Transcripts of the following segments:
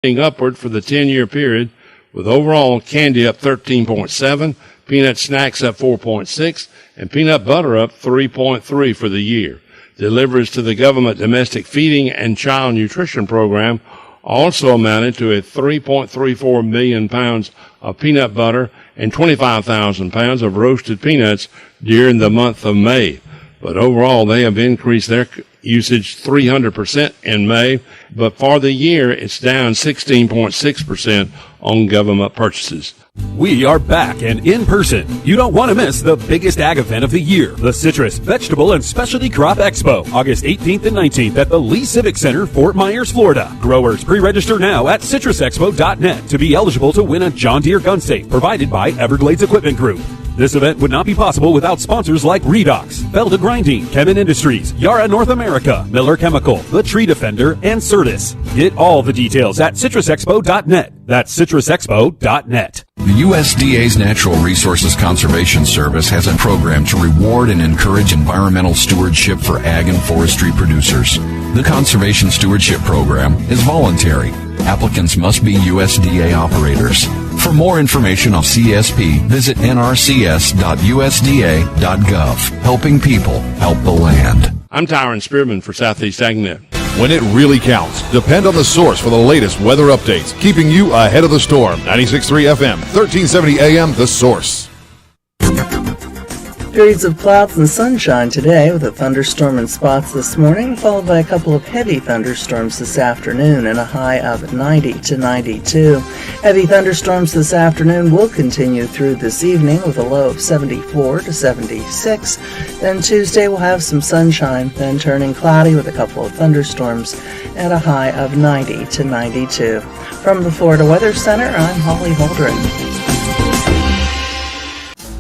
upward for the 10-year period, with overall candy up 13.7, peanut snacks up 4.6, and peanut butter up 3.3 for the year. Deliveries to the government domestic feeding and child nutrition program also amounted to 3.34 million pounds of peanut butter and 25,000 pounds of roasted peanuts during the month of May. But overall, they have increased their usage 300% in May, but for the year, it's down 16.6% on government purchases. We are back and in person. You don't want to miss the biggest ag event of the year, the Citrus, Vegetable, and Specialty Crop Expo, August 18th and 19th at the Lee Civic Center, Fort Myers, Florida. Growers pre-register now at citrusexpo.net to be eligible to win a John Deere gun safe provided by Everglades Equipment Group. This event would not be possible without sponsors like Redox, Felda Grinding, Kemin Industries, Yara North America, Miller Chemical, The Tree Defender, and Certus. Get all the details at citrusexpo.net. That's citrusexpo.net. The USDA's Natural Resources Conservation Service has a program to reward and encourage environmental stewardship for ag and forestry producers. The Conservation Stewardship Program is voluntary. Applicants must be USDA operators. For more information on CSP, visit nrcs.usda.gov. Helping people help the land. I'm Tyron Spearman for Southeast AgNet. When it really counts, depend on the source for the latest weather updates, keeping you ahead of the storm. 96.3 FM, 1370 AM, The Source. Periods of clouds and sunshine today with a thunderstorm in spots this morning, followed by a couple of heavy thunderstorms this afternoon and a high of 90 to 92. Heavy thunderstorms this afternoon will continue through this evening with a low of 74 to 76. Then Tuesday we'll have some sunshine, then turning cloudy with a couple of thunderstorms at a high of 90 to 92. From the Florida Weather Center, I'm Holly Holdren.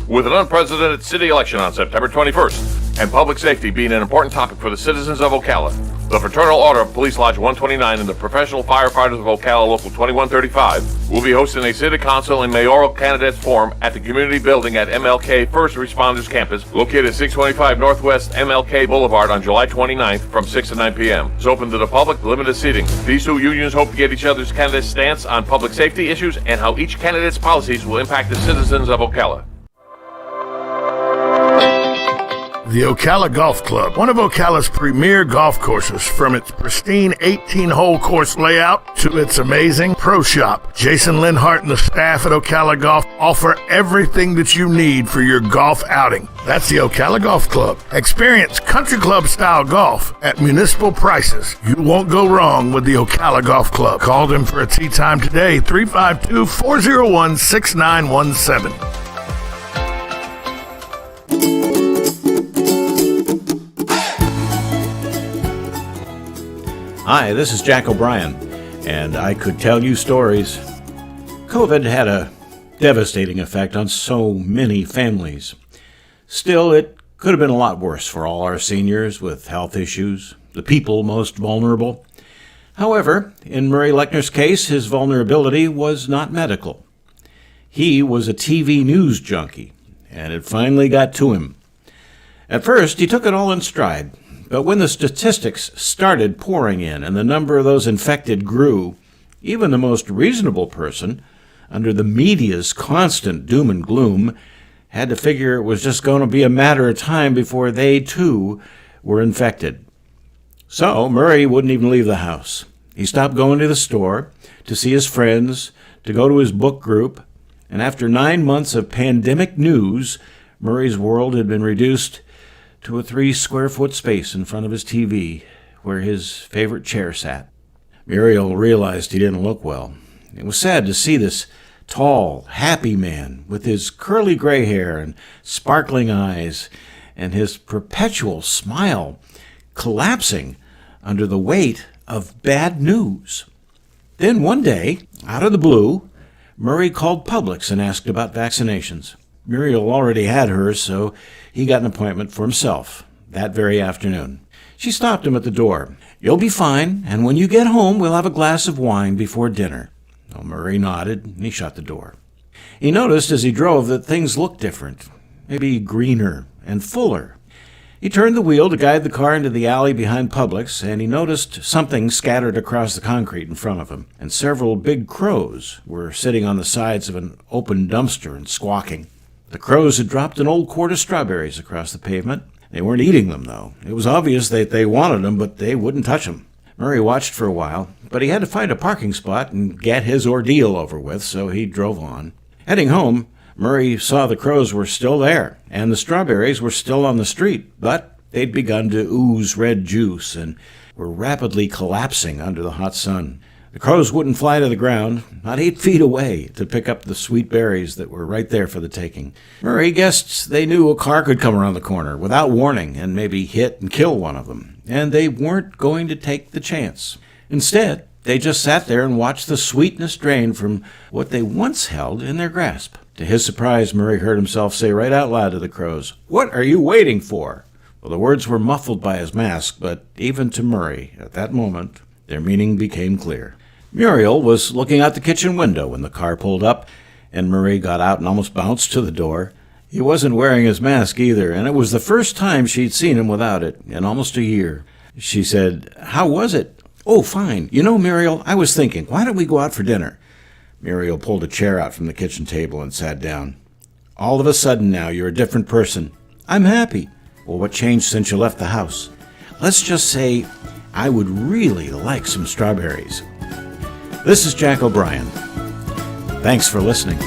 With an unprecedented city election on September 21st and public safety being an important topic for the citizens of Ocala, the Fraternal Order of Police Lodge 129 and the Professional Firefighters of Ocala Local 2135 will be hosting a City Council and Mayoral Candidates Forum at the Community Building at MLK First Responders Campus, located at 625 Northwest MLK Boulevard on July 29th from 6 to 9 p.m. It's open to the public, limited seating. These two unions hope to get each other's candidates' stance on public safety issues and how each candidate's policies will impact the citizens of Ocala. The Ocala Golf Club, one of Ocala's premier golf courses, from its pristine 18-hole course layout to its amazing pro shop. Jason Linhart and the staff at Ocala Golf offer everything that you need for your golf outing. That's the Ocala Golf Club. Experience country club style golf at municipal prices. You won't go wrong with the Ocala Golf Club. Call them for a tee time today, 352-401-6917. Hi, this is Jack O'Brien, and I could tell you stories. COVID had a devastating effect on so many families. Still, it could have been a lot worse for all our seniors with health issues, the people most vulnerable. However, in Murray Lechner's case, his vulnerability was not medical. He was a TV news junkie, and it finally got to him. At first, he took it all in stride. But when the statistics started pouring in and the number of those infected grew, even the most reasonable person, under the media's constant doom and gloom, had to figure it was just going to be a matter of time before they, too, were infected. So Murray wouldn't even leave the house. He stopped going to the store, to see his friends, to go to his book group, and after 9 months of pandemic news, Murray's world had been reduced to a 3-square-foot space in front of his TV, where his favorite chair sat. Muriel realized he didn't look well. It was sad to see this tall, happy man with his curly gray hair and sparkling eyes and his perpetual smile collapsing under the weight of bad news. Then one day, out of the blue, Murray called Publix and asked about vaccinations. Muriel already had hers, so he got an appointment for himself that very afternoon. She stopped him at the door. "You'll be fine, and when you get home, we'll have a glass of wine before dinner." Well, Murray nodded, and he shut the door. He noticed as he drove that things looked different, maybe greener and fuller. He turned the wheel to guide the car into the alley behind Publix, and he noticed something scattered across the concrete in front of him, and several big crows were sitting on the sides of an open dumpster and squawking. The crows had dropped an old quart of strawberries across the pavement. They weren't eating them, though. It was obvious that they wanted them, but they wouldn't touch them. Murray watched for a while, but he had to find a parking spot and get his ordeal over with, so he drove on. Heading home, Murray saw the crows were still there, and the strawberries were still on the street, but they'd begun to ooze red juice and were rapidly collapsing under the hot sun. The crows wouldn't fly to the ground, not 8 feet away, to pick up the sweet berries that were right there for the taking. Murray guessed they knew a car could come around the corner without warning and maybe hit and kill one of them, and they weren't going to take the chance. Instead, they just sat there and watched the sweetness drain from what they once held in their grasp. To his surprise, Murray heard himself say right out loud to the crows, "What are you waiting for?" Well, the words were muffled by his mask, but even to Murray, at that moment, their meaning became clear. Muriel was looking out the kitchen window when the car pulled up, and Murray got out and almost bounced to the door. He wasn't wearing his mask either, and it was the first time she'd seen him without it in almost a year. She said, "How was it?" "Oh, fine. You know, Muriel, I was thinking, why don't we go out for dinner?" Muriel pulled a chair out from the kitchen table and sat down. "All of a sudden now, you're a different person." "I'm happy." "Well, what changed since you left the house?" "Let's just say I would really like some strawberries." This is Jack O'Brien. Thanks for listening.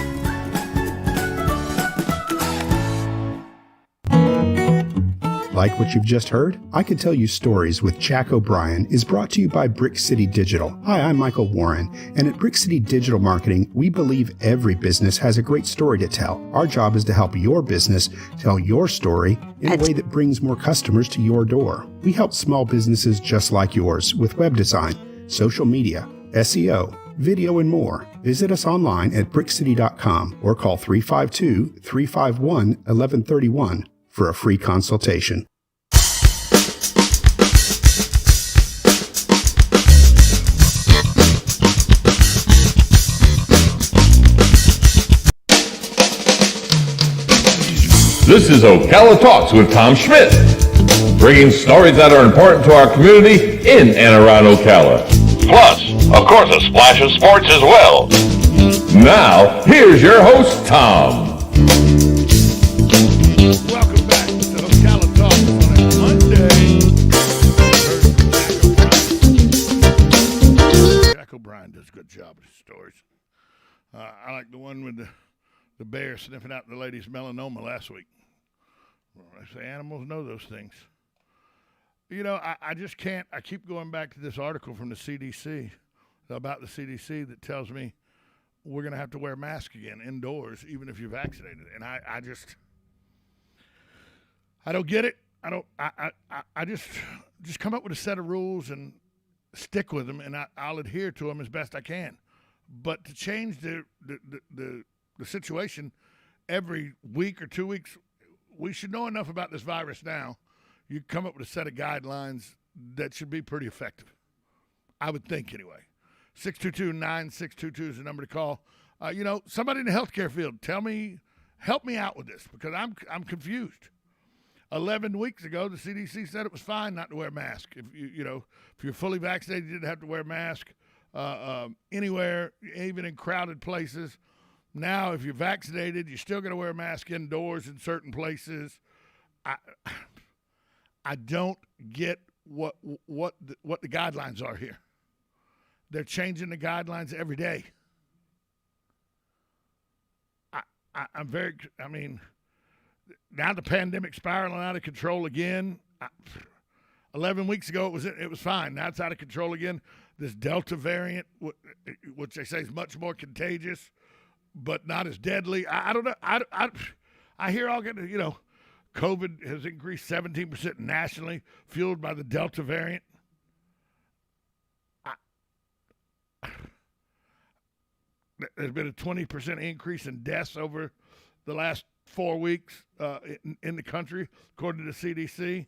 Like what you've just heard? I Could Tell You Stories with Jack O'Brien is brought to you by Brick City Digital. Hi, I'm Michael Warren, and at Brick City Digital Marketing, we believe every business has a great story to tell. Our job is to help your business tell your story in a way that brings more customers to your door. We help small businesses just like yours with web design, social media, SEO, video, and more. Visit us online at brickcity.com or call 352-351-1131 for a free consultation. This is Ocala Talks with Tom Schmidt, bringing stories that are important to our community in and around Ocala. Plus, of course, a splash of sports as well. Now, here's your host, Tom. Welcome back to Ocala Talks on a Monday. Jack O'Brien does a good job with his stories. I like the one with the bear sniffing out the lady's melanoma last week. Well, I say animals know those things. You know, I just can't. I keep going back to this article from the CDC, about the CDC, that tells me we're going to have to wear masks again indoors, even if you're vaccinated. And I don't get it. I just come up with a set of rules and stick with them, and I'll adhere to them as best I can. But to change the situation every week or 2 weeks, we should know enough about this virus now. You come up with a set of guidelines that should be pretty effective, I would think, anyway. 622-9622 is the number to call. Somebody in the healthcare field, help me out with this, because I'm confused. 11 weeks ago, the CDC said it was fine not to wear a mask. If you're fully vaccinated, you didn't have to wear a mask anywhere, even in crowded places. Now, if you're vaccinated, you're still going to wear a mask indoors in certain places. I don't get what the guidelines are here. They're changing the guidelines every day. Now the pandemic's spiraling out of control again. 11 weeks ago it was fine. Now it's out of control again. This Delta variant, which they say is much more contagious, but not as deadly. I don't know. I hear all getting, COVID has increased 17% nationally, fueled by the Delta variant. There's been a 20% increase in deaths over the last 4 weeks in the country, according to the CDC.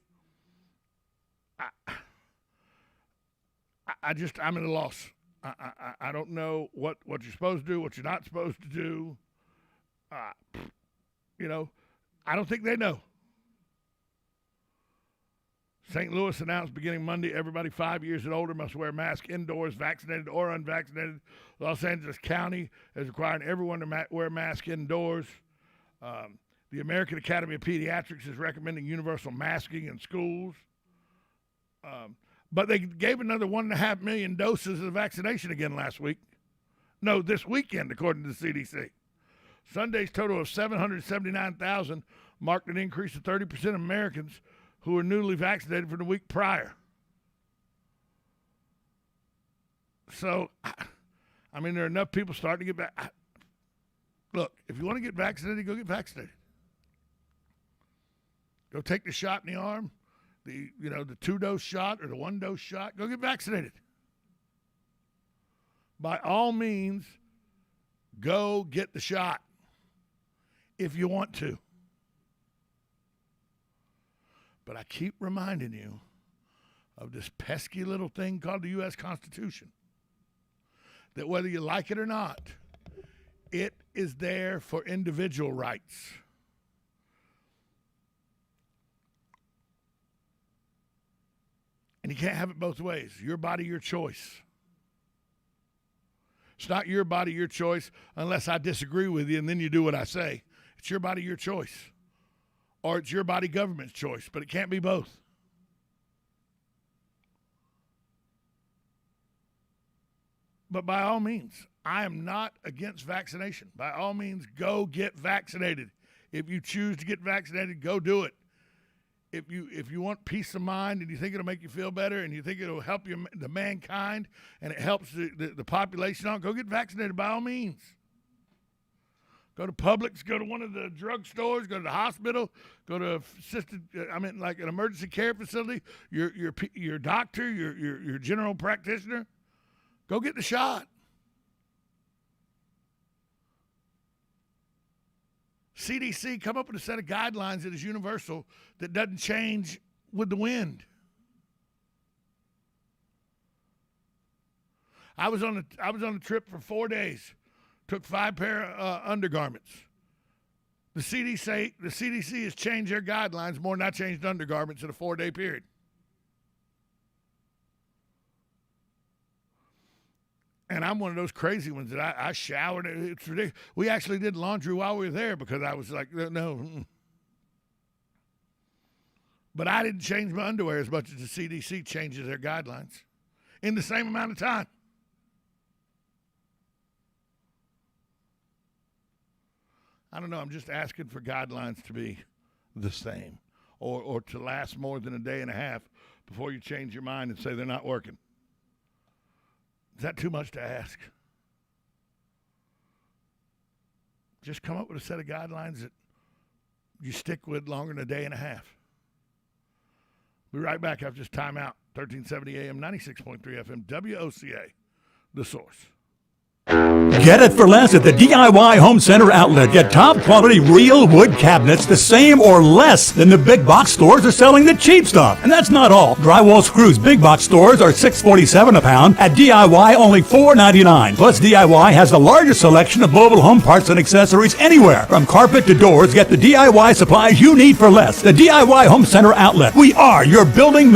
I'm at a loss. I don't know what you're supposed to do, what you're not supposed to do. I don't think they know. St. Louis announced beginning Monday, everybody 5 years and older must wear a mask indoors, vaccinated or unvaccinated. Los Angeles County is requiring everyone to wear a mask indoors. The American Academy of Pediatrics is recommending universal masking in schools. But they gave another 1.5 million doses of vaccination again last week. No, this weekend, according to the CDC. Sunday's total of 779,000 marked an increase of 30% of Americans who were newly vaccinated from the week prior. So, I mean, there are enough people starting to get back. Look, if you want to get vaccinated, go get vaccinated. Go take the shot in the arm, the 2-dose shot or the 1-dose shot. Go get vaccinated. By all means, go get the shot if you want to. But I keep reminding you of this pesky little thing called the U.S. Constitution, that whether you like it or not, it is there for individual rights. And you can't have it both ways. Your body, your choice. It's not your body, your choice unless I disagree with you and then you do what I say. It's your body, your choice. Or it's your body, government's choice. But it can't be both. But by all means, I am not against vaccination. By all means, go get vaccinated. If you choose to get vaccinated, go do it. If you want peace of mind and you think it'll make you feel better and you think it'll help the mankind and it helps the population out, go get vaccinated by all means. Go to Publix, go to one of the drugstores, go to the hospital, go to like an emergency care facility, your doctor, your general practitioner. Go get the shot. CDC come up with a set of guidelines that is universal, that doesn't change with the wind. I was on a trip for 4 days. Took 5 pair of undergarments. The CDC has changed their guidelines more than I changed undergarments in a 4-day period. And I'm one of those crazy ones that I showered. It's ridiculous. We actually did laundry while we were there because I was like, no. But I didn't change my underwear as much as the CDC changes their guidelines in the same amount of time. I don't know. I'm just asking for guidelines to be the same or to last more than a day and a half before you change your mind and say they're not working. Is that too much to ask? Just come up with a set of guidelines that you stick with longer than a day and a half. We'll be right back after this timeout. 1370 AM, 96.3 FM, WOCA, The Source. Get it for less at the DIY Home Center outlet. Get top quality real wood cabinets the same or less than the big box stores are selling the cheap stuff. And that's not all. Drywall screws big box stores are $6.47 a pound. At DIY only $4.99. Plus DIY has the largest selection of mobile home parts and accessories anywhere. From carpet to doors, get the DIY supplies you need for less. The DIY Home Center outlet. We are your building